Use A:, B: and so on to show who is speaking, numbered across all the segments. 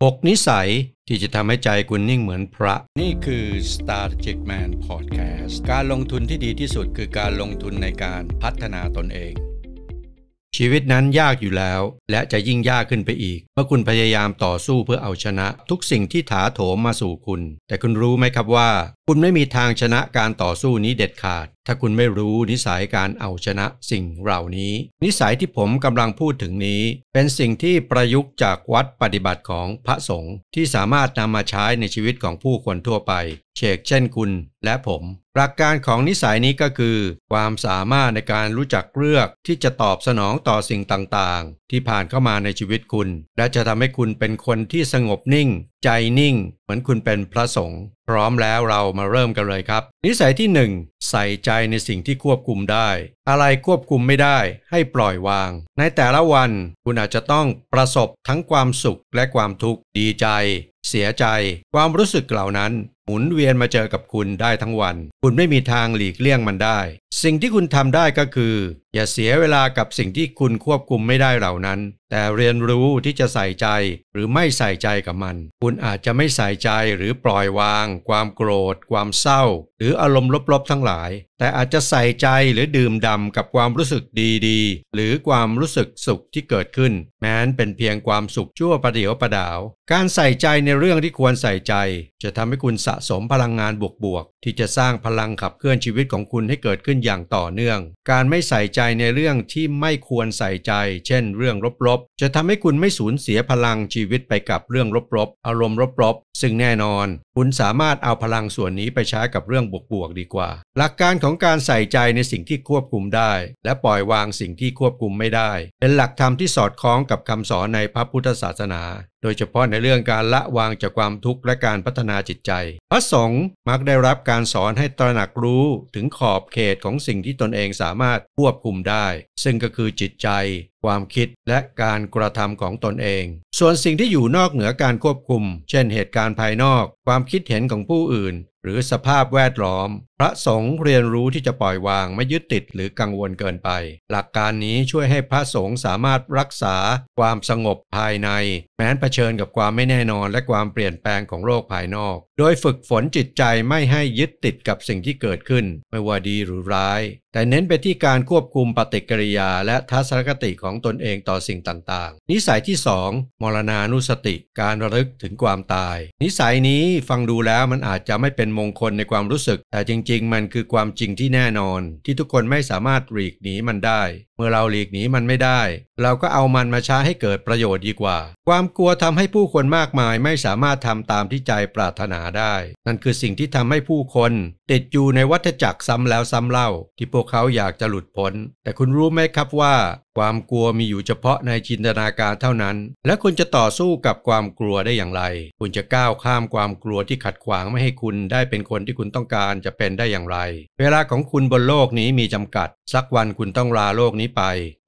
A: 6 นิสัยที่จะทำให้ใจคุณนิ่งเหมือนพระนี่คือ Strategic Man Podcast การลงทุนที่ดีที่สุดคือการลงทุนในการพัฒนาตนเองชีวิตนั้นยากอยู่แล้วและจะยิ่งยากขึ้นไปอีกเมื่อคุณพยายามต่อสู้เพื่อเอาชนะทุกสิ่งที่ถาโถมมาสู่คุณแต่คุณรู้ไหมครับว่าคุณไม่มีทางชนะการต่อสู้นี้เด็ดขาดถ้าคุณไม่รู้นิสัยการเอาชนะสิ่งเหล่านี้นิสัยที่ผมกำลังพูดถึงนี้เป็นสิ่งที่ประยุกต์จากวัดปฏิบัติของพระสงฆ์ที่สามารถนำมาใช้ในชีวิตของผู้คนทั่วไปเช่นคุณและผมหลักการของนิสัยนี้ก็คือความสามารถในการรู้จักเลือกที่จะตอบสนองต่อสิ่งต่างๆที่ผ่านเข้ามาในชีวิตคุณและจะทำให้คุณเป็นคนที่สงบนิ่งใจนิ่งเหมือนคุณเป็นพระสงฆ์พร้อมแล้วเรามาเริ่มกันเลยครับนิสัยที่ 1 ใส่ใจในสิ่งที่ควบคุมได้อะไรควบคุมไม่ได้ให้ปล่อยวางในแต่ละวันคุณอาจจะต้องประสบทั้งความสุขและความทุกข์ดีใจเสียใจความรู้สึกเหล่านั้นหมุนเวียนมาเจอกับคุณได้ทั้งวันคุณไม่มีทางหลีกเลี่ยงมันได้สิ่งที่คุณทำได้ก็คืออย่าเสียเวลากับสิ่งที่คุณควบคุมไม่ได้เหล่านั้นแต่เรียนรู้ที่จะใส่ใจหรือไม่ใส่ใจกับมันคุณอาจจะไม่ใส่ใจหรือปล่อยวางความโกรธความเศร้าหรืออารมณ์ลบๆทั้งหลายแต่อาจจะใส่ใจหรือดื่มด่ำกับความรู้สึกดีๆหรือความรู้สึกสุขที่เกิดขึ้นแม้นเป็นเพียงความสุขชั่วประเดี๋ยวประดาวการใส่ใจในเรื่องที่ควรใส่ใจจะทำให้คุณสะสมพลังงานบวกๆที่จะสร้างพลังขับเคลื่อนชีวิตของคุณให้เกิดขึ้นอย่างต่อเนื่องการไม่ใส่ใจในเรื่องที่ไม่ควรใส่ใจเช่นเรื่องลบๆจะทำให้คุณไม่สูญเสียพลังชีวิตไปกับเรื่องลบๆอารมณ์ลบๆซึ่งแน่นอนคุณสามารถเอาพลังส่วนนี้ไปใช้กับเรื่องบวกๆดีกว่าหลักการของการใส่ใจในสิ่งที่ควบคุมได้และปล่อยวางสิ่งที่ควบคุมไม่ได้เป็นหลักธรรมที่สอดคล้องกับคำสอนในพระพุทธศาสนาโดยเฉพาะในเรื่องการละวางจากความทุกข์และการพัฒนาจิตใจพระสงฆ์มักได้รับการสอนให้ตระหนักรู้ถึงขอบเขตของสิ่งที่ตนเองสามารถควบคุมได้ซึ่งก็คือจิตใจความคิดและการกระทำของตนเองส่วนสิ่งที่อยู่นอกเหนือการควบคุมเช่นเหตุการณ์ภายนอกความคิดเห็นของผู้อื่นหรือสภาพแวดล้อมพระสงฆ์เรียนรู้ที่จะปล่อยวางไม่ยึดติดหรือกังวลเกินไปหลักการนี้ช่วยให้พระสงฆ์สามารถรักษาความสงบภายในแม้นเผชิญกับความไม่แน่นอนและความเปลี่ยนแปลงของโลกภายนอกโดยฝึกฝนจิตใจไม่ให้ยึดติดกับสิ่งที่เกิดขึ้นไม่ว่าดีหรือร้ายแต่เน้นไปที่การควบคุมปฏิกิริยาและทัศนคติของตนเองต่อสิ่งต่างๆนิสัยที่ 2 มรณานุสติการระลึกถึงความตายนิสัยนี้ฟังดูแล้วมันอาจจะไม่เป็นมงคลในความรู้สึกแต่จริงๆมันคือความจริงที่แน่นอนที่ทุกคนไม่สามารถหลีกหนีมันได้เมื่อเราหลีกหนีมันไม่ได้เราก็เอามันมาใช้ให้เกิดประโยชน์ดีกว่าความกลัวทำให้ผู้คนมากมายไม่สามารถทำตามที่ใจปรารถนาได้นั่นคือสิ่งที่ทำให้ผู้คนติดอยู่ในวัฏจักรซ้ำแล้วซ้ำเล่าที่พวกเขาอยากจะหลุดพ้นแต่คุณรู้ไหมครับว่าความกลัวมีอยู่เฉพาะในจินตนาการเท่านั้นและคุณจะต่อสู้กับความกลัวได้อย่างไรคุณจะก้าวข้ามความกลัวที่ขัดขวางไม่ให้คุณได้เป็นคนที่คุณต้องการจะเป็นได้อย่างไรเวลาของคุณบนโลกนี้มีจำกัดสักวันคุณต้องลาโลกนี้ไป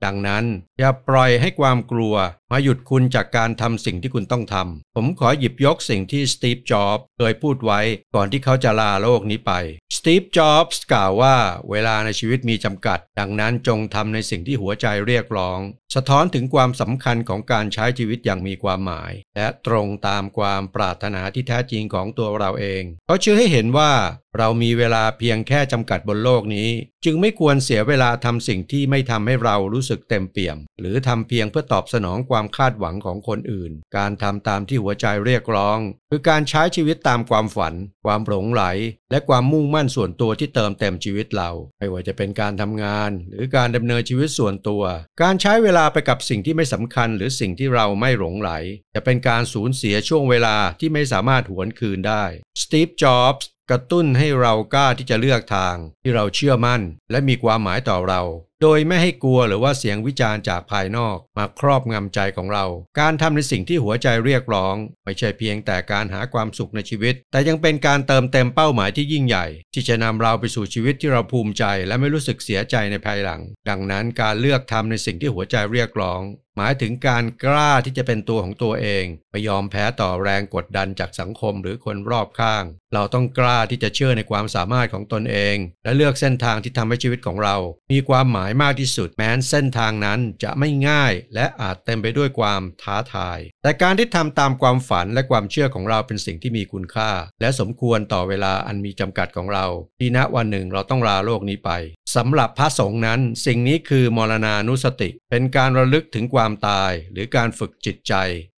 A: ดังนั้นอย่าปล่อยให้ความกลัวมาหยุดคุณจากการทำสิ่งที่คุณต้องทำผมขอหยิบยกสิ่งที่สตีฟ จ็อบส์เคยพูดไว้ก่อนที่เขาจะลาโลกนี้ไปสตีฟ จ็อบส์กล่าวว่าเวลาในชีวิตมีจำกัดดังนั้นจงทำในสิ่งที่หัวใจเรียกร้องสะท้อนถึงความสำคัญของการใช้ชีวิตอย่างมีความหมายและตรงตามความปรารถนาที่แท้จริงของตัวเราเองเขาเชื่อให้เห็นว่าเรามีเวลาเพียงแค่จำกัดบนโลกนี้จึงไม่ควรเสียเวลาทำสิ่งที่ไม่ทำให้เรารู้สึกเต็มเปี่ยมหรือทำเพียงเพื่อตอบสนองความคาดหวังของคนอื่นการทำตามที่หัวใจเรียกร้องคือการใช้ชีวิตตามความฝันความหลงไหลและความมุ่งมั่นส่วนตัวที่เติมเต็มชีวิตเราไม่ว่าจะเป็นการทำงานหรือการดำเนินชีวิตส่วนตัวการใช้เวลาไปกับสิ่งที่ไม่สำคัญหรือสิ่งที่เราไม่หลงไหลจะเป็นการสูญเสียช่วงเวลาที่ไม่สามารถหวนคืนได้สตีฟ จ็อบส์กระตุ้นให้เรากล้าที่จะเลือกทางที่เราเชื่อมั่นและมีความหมายต่อเราโดยไม่ให้กลัวหรือว่าเสียงวิจารณ์จากภายนอกมาครอบงำใจของเราการทำในสิ่งที่หัวใจเรียกร้องไม่ใช่เพียงแต่การหาความสุขในชีวิตแต่ยังเป็นการเติมเต็มเป้าหมายที่ยิ่งใหญ่ที่จะนำเราไปสู่ชีวิตที่เราภูมิใจและไม่รู้สึกเสียใจในภายหลังดังนั้นการเลือกทำในสิ่งที่หัวใจเรียกร้อง หมายถึงการกล้าที่จะเป็นตัวของตัวเองไม่ยอมแพ้ต่อแรงกดดันจากสังคมหรือคนรอบข้างเราต้องกล้าที่จะเชื่อในความสามารถของตนเองและเลือกเส้นทางที่ทำให้ชีวิตของเรามีความหมายมากที่สุดแม้เส้นทางนั้นจะไม่ง่ายและอาจเต็มไปด้วยความท้าทายแต่การที่ทำตามความฝันและความเชื่อของเราเป็นสิ่งที่มีคุณค่าและสมควรต่อเวลาอันมีจำกัดของเราที่ณวันหนึ่งเราต้องลาโลกนี้ไปสำหรับพระสงฆ์นั้นสิ่งนี้คือมรณานุสติเป็นการระลึกถึงความตายหรือการฝึกจิตใจ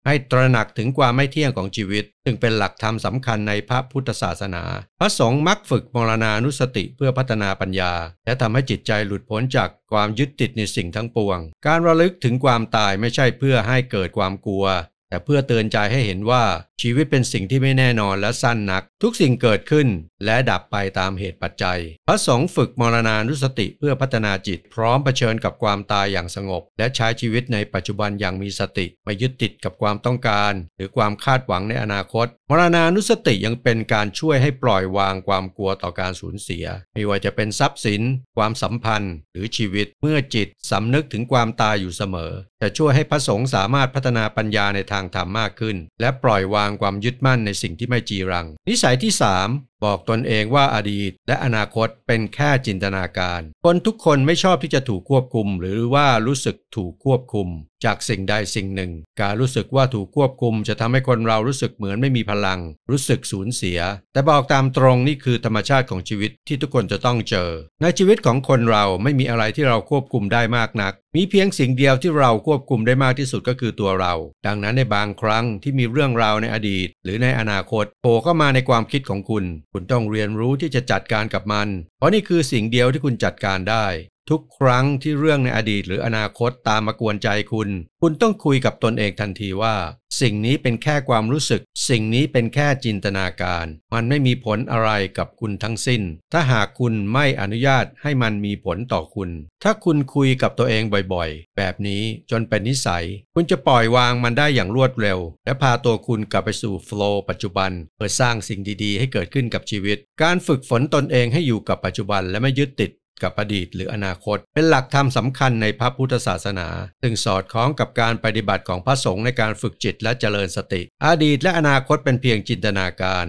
A: ให้ตระหนักถึงความไม่เที่ยงของชีวิตซึ่งเป็นหลักธรรมสำคัญในพระพุทธศาสนาพระสงฆ์มักฝึกมรณานุสติเพื่อพัฒนาปัญญาและทำให้จิตใจหลุดพ้นจากความยึดติดในสิ่งทั้งปวงการระลึกถึงความตายไม่ใช่เพื่อให้เกิดความกลัวแต่เพื่อเตือนใจให้เห็นว่าชีวิตเป็นสิ่งที่ไม่แน่นอนและสั้นนักทุกสิ่งเกิดขึ้นและดับไปตามเหตุปัจจัยพระสงฆ์ฝึกมรณานุสติเพื่อพัฒนาจิตพร้อมเผชิญกับความตายอย่างสงบและใช้ชีวิตในปัจจุบันอย่างมีสติไม่ยึดติดกับความต้องการหรือความคาดหวังในอนาคตมรณานุสติยังเป็นการช่วยให้ปล่อยวางความกลัวต่อการสูญเสียไม่ว่าจะเป็นทรัพย์สินความสัมพันธ์หรือชีวิตเมื่อจิตสำนึกถึงความตายอยู่เสมอจะช่วยให้พระสงฆ์สามารถพัฒนาปัญญาในทางธรรมมากขึ้นและปล่อยวางความยึดมั่นในสิ่งที่ไม่จีรังนิสัยที่ 3บอกตนเองว่าอดีตและอนาคตเป็นแค่จินตนาการคนทุกคนไม่ชอบที่จะถูกควบคุมหรือว่ารู้สึกถูกควบคุมจากสิ่งใดสิ่งหนึ่งการรู้สึกว่าถูกควบคุมจะทำให้คนเรารู้สึกเหมือนไม่มีพลังรู้สึกสูญเสียแต่บอกตามตรงนี่คือธรรมชาติของชีวิตที่ทุกคนจะต้องเจอในชีวิตของคนเราไม่มีอะไรที่เราควบคุมได้มากนักมีเพียงสิ่งเดียวที่เราควบคุมได้มากที่สุดก็คือตัวเราดังนั้นในบางครั้งที่มีเรื่องราวในอดีตหรือในอนาคตโผล่เข้ามาในความคิดของคุณต้องเรียนรู้ที่จะจัดการกับมันเพราะนี่คือสิ่งเดียวที่คุณจัดการได้ทุกครั้งที่เรื่องในอดีตหรืออนาคตตามมากวนใจคุณต้องคุยกับตนเองทันทีว่าสิ่งนี้เป็นแค่ความรู้สึกสิ่งนี้เป็นแค่จินตนาการมันไม่มีผลอะไรกับคุณทั้งสิ้นถ้าหากคุณไม่อนุญาตให้มันมีผลต่อคุณถ้าคุณคุยกับตัวเองบ่อยๆแบบนี้จนเป็นนิสัยคุณจะปล่อยวางมันได้อย่างรวดเร็วและพาตัวคุณกลับไปสู่โฟลว์ปัจจุบันเพื่อสร้างสิ่งดีๆให้เกิดขึ้นกับชีวิตการฝึกฝนตนเองให้อยู่กับปัจจุบันและไม่ยึดติดกับอดีตหรืออนาคตเป็นหลักธรรมสำคัญในพระพุทธศาสนาซึ่งสอดคล้องกับการปฏิบัติของพระสงฆ์ในการฝึกจิตและเจริญสติอดีตและอนาคตเป็นเพียงจินตนาการ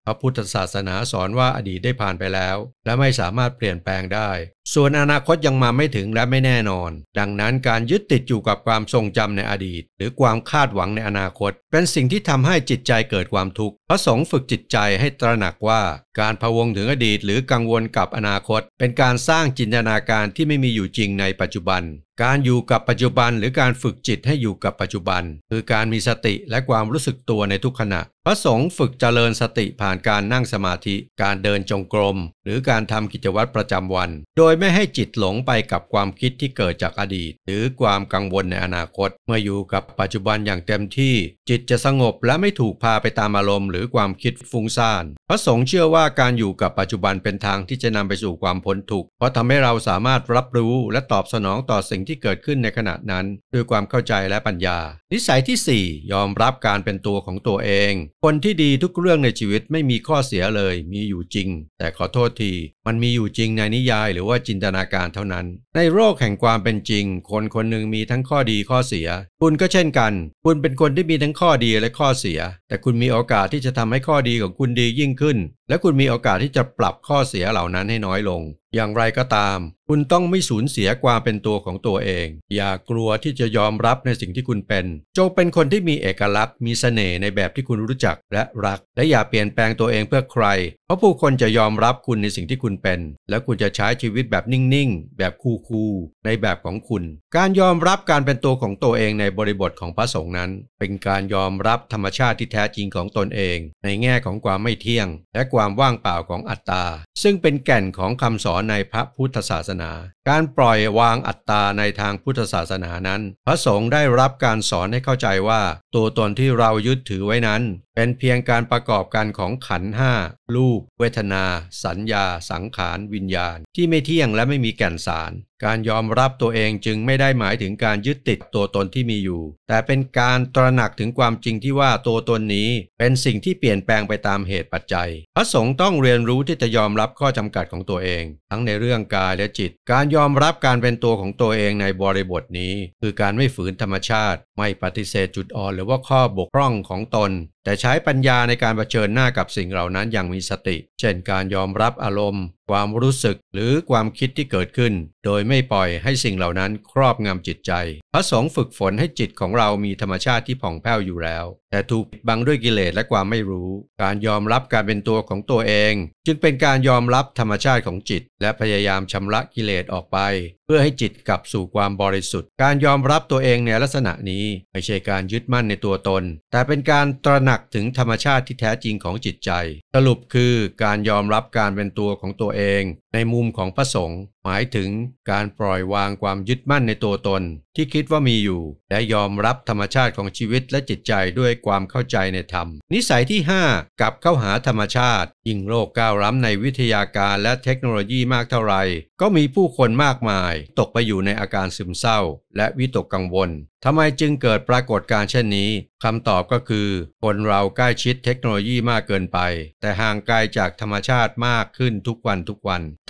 A: พระพุทธศาสนาสอนว่าอดีตได้ผ่านไปแล้วและไม่สามารถเปลี่ยนแปลงได้ส่วนอนาคตยังมาไม่ถึงและไม่แน่นอนดังนั้นการยึดติดอยู่กับความทรงจำในอดีตหรือความคาดหวังในอนาคตเป็นสิ่งที่ทำให้จิตใจเกิดความทุกข์พระสงฆ์ฝึกจิตใจให้ตระหนักว่าการพะวงถึงอดีตหรือกังวลกับอนาคตเป็นการสร้างจินตนาการที่ไม่มีอยู่จริงในปัจจุบันการอยู่กับปัจจุบันหรือการฝึกจิตให้อยู่กับปัจจุบันคือการมีสติและความรู้สึกตัวในทุกขณะพระสงฆ์ฝึกเจริญสติผ่านการนั่งสมาธิการเดินจงกรมหรือการทำกิจวัตรประจำวันโดยไม่ให้จิตหลงไปกับความคิดที่เกิดจากอดีตหรือความกังวลในอนาคตเมื่ออยู่กับปัจจุบันอย่างเต็มที่จิตจะสงบและไม่ถูกพาไปตามอารมณ์หรือความคิดฟุ้งซ่านพระสงฆ์เชื่อว่าการอยู่กับปัจจุบันเป็นทางที่จะนำไปสู่ความพ้นทุกข์เพราะทำให้เราสามารถรับรู้และตอบสนองต่อสิ่งที่เกิดขึ้นในขณะนั้นด้วยความเข้าใจและปัญญานิสัยที่ 4ยอมรับการเป็นตัวของตัวเองคนที่ดีทุกเรื่องในชีวิตไม่มีข้อเสียเลยมีอยู่จริงแต่ขอโทษทีมันมีอยู่จริงในนิยายหรือว่าจินตนาการเท่านั้นในโลกแห่งความเป็นจริงคนคนหนึ่งมีทั้งข้อดีข้อเสียคุณก็เช่นกันคุณเป็นคนที่มีทั้งข้อดีและข้อเสียแต่คุณมีโอกาสที่จะทำให้ข้อดีของคุณดียิ่งขึ้นและคุณมีโอกาสที่จะปรับข้อเสียเหล่านั้นให้น้อยลงอย่างไรก็ตามคุณต้องไม่สูญเสียความเป็นตัวของตัวเองอย่ากลัวที่จะยอมรับในสิ่งที่คุณเป็นจงเป็นคนที่มีเอกลักษณ์มีเสน่ห์ในแบบที่คุณรู้จักและรักและอย่าเปลี่ยนแปลงตัวเองเพื่อใครเพราะผู้คนจะยอมรับคุณในสิ่งที่คุณเป็นและคุณจะใช้ชีวิตแบบนิ่งๆแบบคูลๆในแบบของคุณการยอมรับการเป็นตัวของตัวเองในบริบทของพระสงฆ์นั้นเป็นการยอมรับธรรมชาติที่แท้จริงของตนเองในแง่ของความไม่เที่ยงและความว่างเปล่าของอัตตาซึ่งเป็นแก่นของคำสอนในพระพุทธศาสนาการปล่อยวางอัตตาในทางพุทธศาสนานั้นพระสงฆ์ได้รับการสอนให้เข้าใจว่าตัวตนที่เรายึดถือไว้นั้นเป็นเพียงการประกอบกันของขันธ์ห้ารูปเวทนาสัญญาสังขารวิญญาณที่ไม่เที่ยงและไม่มีแก่นสาร การยอมรับตัวเองจึงไม่ได้หมายถึงการยึดติดตัวตนที่มีอยู่แต่เป็นการตระหนักถึงความจริงที่ว่าตัวตนนี้เป็นสิ่งที่เปลี่ยนแปลงไปตามเหตุปัจจัยพระสงฆ์ต้องเรียนรู้ที่จะยอมรับข้อจำกัดของตัวเองทั้งในเรื่องกายและจิตการยอมรับการเป็นตัวของตัวเองในบริบทนี้คือการไม่ฝืนธรรมชาติไม่ปฏิเสธจุดอ่อนหรือว่าข้อบกพร่องของตนแต่ใช้ปัญญาในการเผชิญหน้ากับสิ่งเหล่านั้นอย่างมีสติเช่นการยอมรับอารมณ์ความรู้สึกหรือความคิดที่เกิดขึ้นโดยไม่ปล่อยให้สิ่งเหล่านั้นครอบงำจิตใจพระสงฆ์ฝึกฝนให้จิตของเรามีธรรมชาติที่ผ่องแผ้วอยู่แล้วแต่ถูกปิดบังด้วยกิเลสและความไม่รู้การยอมรับการเป็นตัวของตัวเองจึงเป็นการยอมรับธรรมชาติของจิตและพยายามชำระกิเลสออกไปเพื่อให้จิตกลับสู่ความบริสุทธิ์การยอมรับตัวเองในลักษณะนี้ไม่ใช่การยึดมั่นในตัวตนแต่เป็นการตระหนักถึงธรรมชาติที่แท้จริงของจิตใจสรุปคือการยอมรับการเป็นตัวของตัวเองในมุมของพระสงฆ์หมายถึงการปล่อยวางความยึดมั่นในตัวตนที่คิดว่ามีอยู่และยอมรับธรรมชาติของชีวิตและจิตใจด้วยความเข้าใจในธรรมนิสัยที่5กลับเข้าหาธรรมชาติยิ่งโลกก้าวล้ำในวิทยาการและเทคโนโลยีมากเท่าไหร่ก็มีผู้คนมากมายตกไปอยู่ในอาการซึมเศร้าและวิตกกังวลทำไมจึงเกิดปรากฏการณ์เช่นนี้คำตอบก็คือคนเราใกล้ชิดเทคโนโลยีมากเกินไปแต่ห่างไกลจากธรรมชาติมากขึ้นทุกวัน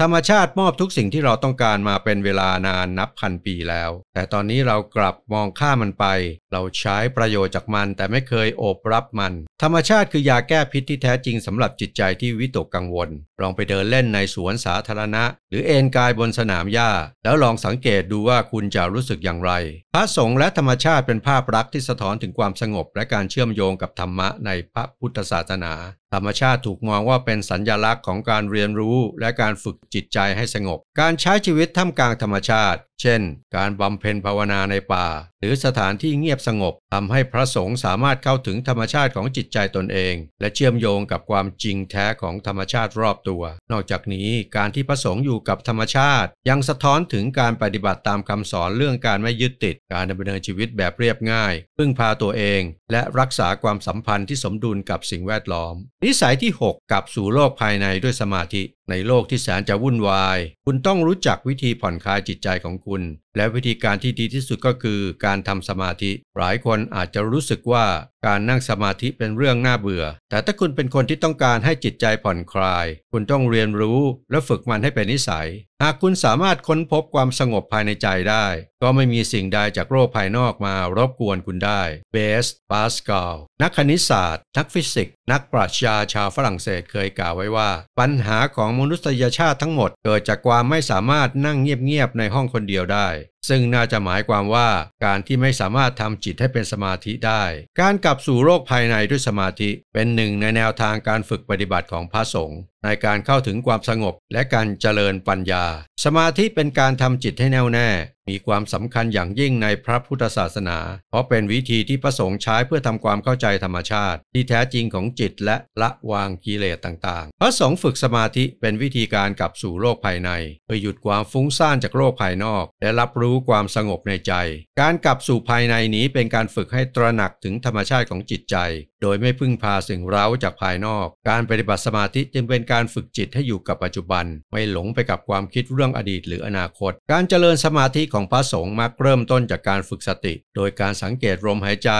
A: ธรรมชาติมอบทุกสิ่งที่เราต้องการมาเป็นเวลานานนับพันปีแล้วแต่ตอนนี้เรากลับมองข้ามมันไปเราใช้ประโยชน์จากมันแต่ไม่เคยโอบรับมันธรรมชาติคือยาแก้พิษที่แท้จริงสำหรับจิตใจที่วิตกกังวลลองไปเดินเล่นในสวนสาธารณะหรือเอนกายบนสนามหญ้าแล้วลองสังเกตดูว่าคุณจะรู้สึกอย่างไรพระสงฆ์และธรรมชาติเป็นภาพลักษณ์ที่สะท้อนถึงความสงบและการเชื่อมโยงกับธรรมะในพระพุทธศาสนาธรรมชาติถูกมองว่าเป็นสัญลักษณ์ของการเรียนรู้และการฝึกจิตใจให้สงบการใช้ชีวิตท่ามกลางธรรมชาติเช่นการบำเพ็ญภาวนาในป่าหรือสถานที่เงียบสงบทำให้พระสงฆ์สามารถเข้าถึงธรรมชาติของจิตใจตนเองและเชื่อมโยงกับความจริงแท้ของธรรมชาติรอบตัวนอกจากนี้การที่พระสงฆ์อยู่กับธรรมชาติยังสะท้อนถึงการปฏิบัติตามคำสอนเรื่องการไม่ยึดติดการดำเนินชีวิตแบบเรียบง่ายพึ่งพาตัวเองและรักษาความสัมพันธ์ที่สมดุลกับสิ่งแวดล้อมนิสัยที่6กลับสู่โลกภายในด้วยสมาธิในโลกที่แสนจะวุ่นวายคุณต้องรู้จักวิธีผ่อนคลายจิตใจของคุณและวิธีการที่ดีที่สุดก็คือการทำสมาธิหลายคนอาจจะรู้สึกว่าการนั่งสมาธิเป็นเรื่องน่าเบื่อแต่ถ้าคุณเป็นคนที่ต้องการให้จิตใจผ่อนคลายคุณต้องเรียนรู้และฝึกมันให้เป็นนิสัยหากคุณสามารถค้นพบความสงบภายในใจได้ก็ไม่มีสิ่งใดจากโลกภายนอกมารบกวนคุณได้เบส ปาสคาลนักคณิตศาสตร์นักฟิสิกส์นักปรัชญาชาวฝรั่งเศสเคยกล่าวไว้ว่าปัญหาของมนุษยชาติทั้งหมดเกิดจากความไม่สามารถนั่งเงียบๆในห้องคนเดียวได้ซึ่งน่าจะหมายความว่าการที่ไม่สามารถทำจิตให้เป็นสมาธิได้การกลับสู่โลกภายในด้วยสมาธิเป็นหนึ่งในแนวทางการฝึกปฏิบัติของพระสงฆ์ในการเข้าถึงความสงบและการเจริญปัญญาสมาธิเป็นการทำจิตให้แน่วแน่มีความสำคัญอย่างยิ่งในพระพุทธศาสนาเพราะเป็นวิธีที่พระสงฆ์ใช้เพื่อทำความเข้าใจธรรมชาติที่แท้จริงของจิตและละวางกิเลสต่างๆพระสงฆ์ฝึกสมาธิเป็นวิธีการกลับสู่โลกภายในเพื่อหยุดความฟุ้งซ่านจากโลกภายนอกและรับรู้ความสงบในใจการกลับสู่ภายในนี้เป็นการฝึกให้ตระหนักถึงธรรมชาติของจิตใจโดยไม่พึ่งพาสิ่งเร้าจากภายนอกการปฏิบัติสมาธิจึงเป็นการฝึกจิตให้อยู่กับปัจจุบันไม่หลงไปกับความคิดเรื่องอดีตหรืออนาคตการเจริญสมาธิของพระสงฆ์มักเริ่มต้นจากการฝึกสติโดยการสังเกตลมหายใจ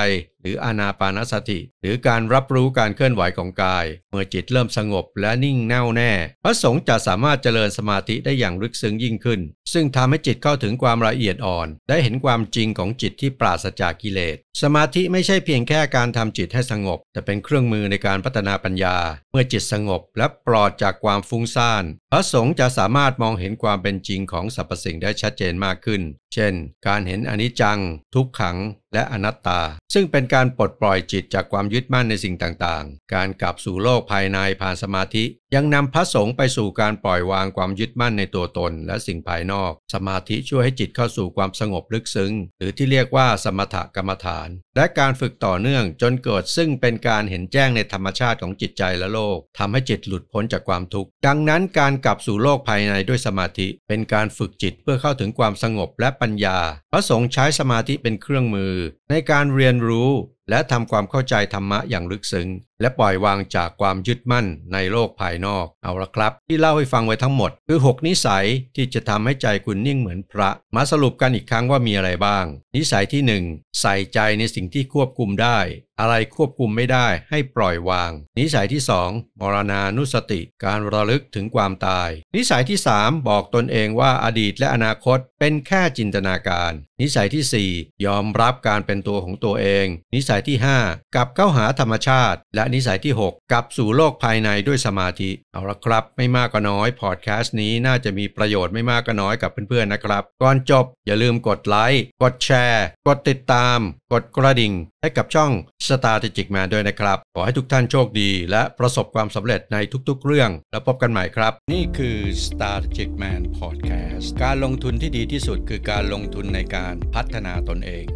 A: หรืออานาปานสติหรือการรับรู้การเคลื่อนไหวของกายเมื่อจิตเริ่มสงบและนิ่งแน่วแน่พระสงฆ์จะสามารถเจริญสมาธิได้อย่างลึกซึ้งยิ่งขึ้นซึ่งทำให้จิตเข้าถึงความละเอียดอ่อนได้เห็นความจริงของจิตที่ปราศจากกิเลสสมาธิไม่ใช่เพียงแค่การทำจิตให้สงบแต่เป็นเครื่องมือในการพัฒนาปัญญาเมื่อจิตสงบและปลอดจากความฟุ้งซ่านพระสงฆ์จะสามารถมองเห็นความเป็นจริงของสรรพสิ่งได้ชัดเจนมากขึ้นเช่นการเห็นอนิจจังทุกขังและอนัตตาซึ่งเป็นการปลดปล่อยจิตจากความยึดมั่นในสิ่งต่างๆการกลับสู่โลกภายในผ่านสมาธิยังนำพระสงฆ์ไปสู่การปล่อยวางความยึดมั่นในตัวตนและสิ่งภายนอกสมาธิช่วยให้จิตเข้าสู่ความสงบลึกซึ้งหรือที่เรียกว่าสมถกรรมฐานและการฝึกต่อเนื่องจนเกิดซึ่งเป็นการเห็นแจ้งในธรรมชาติของจิตใจและโลกทำให้จิตหลุดพ้นจากความทุกข์ดังนั้นการกลับสู่โลกภายในด้วยสมาธิเป็นการฝึกจิตเพื่อเข้าถึงความสงบและปัญญาพระสงฆ์ใช้สมาธิเป็นเครื่องมือในการเรียนรู้และทำความเข้าใจธรรมะอย่างลึกซึ้ง และปล่อยวางจากความยึดมั่นในโลกภายนอกเอาละครับที่เล่าให้ฟังไว้ทั้งหมดคือ6นิสัยที่จะทำให้ใจคุณนิ่งเหมือนพระมาสรุปกันอีกครั้งว่ามีอะไรบ้างนิสัยที่1ใส่ใจในสิ่งที่ควบคุมได้อะไรควบคุมไม่ได้ให้ปล่อยวางนิสัยที่2มรณานุสติการระลึกถึงความตายนิสัยที่3บอกตนเองว่าอดีตและอนาคตเป็นแค่จินตนาการนิสัยที่4ยอมรับการเป็นตัวของตัวเองนิสัยที่5กลับเข้าหาธรรมชาติและนิสัยที่6กลับสู่โลกภายในด้วยสมาธิเอาละครับไม่มากก็น้อยพอดแคสต์นี้น่าจะมีประโยชน์ไม่มากก็น้อยกับเพื่อนๆนะครับก่อนจบอย่าลืมกดไลค์กดแชร์กดติดตามกดกระดิ่งให้กับช่อง Strategic Man ด้วยนะครับขอให้ทุกท่านโชคดีและประสบความสำเร็จในทุกๆเรื่องแล้วพบกันใหม่ครับนี่คือ Strategic Man Podcast การลงทุนที่ดีที่สุดคือการลงทุนในการพัฒนาตนเอง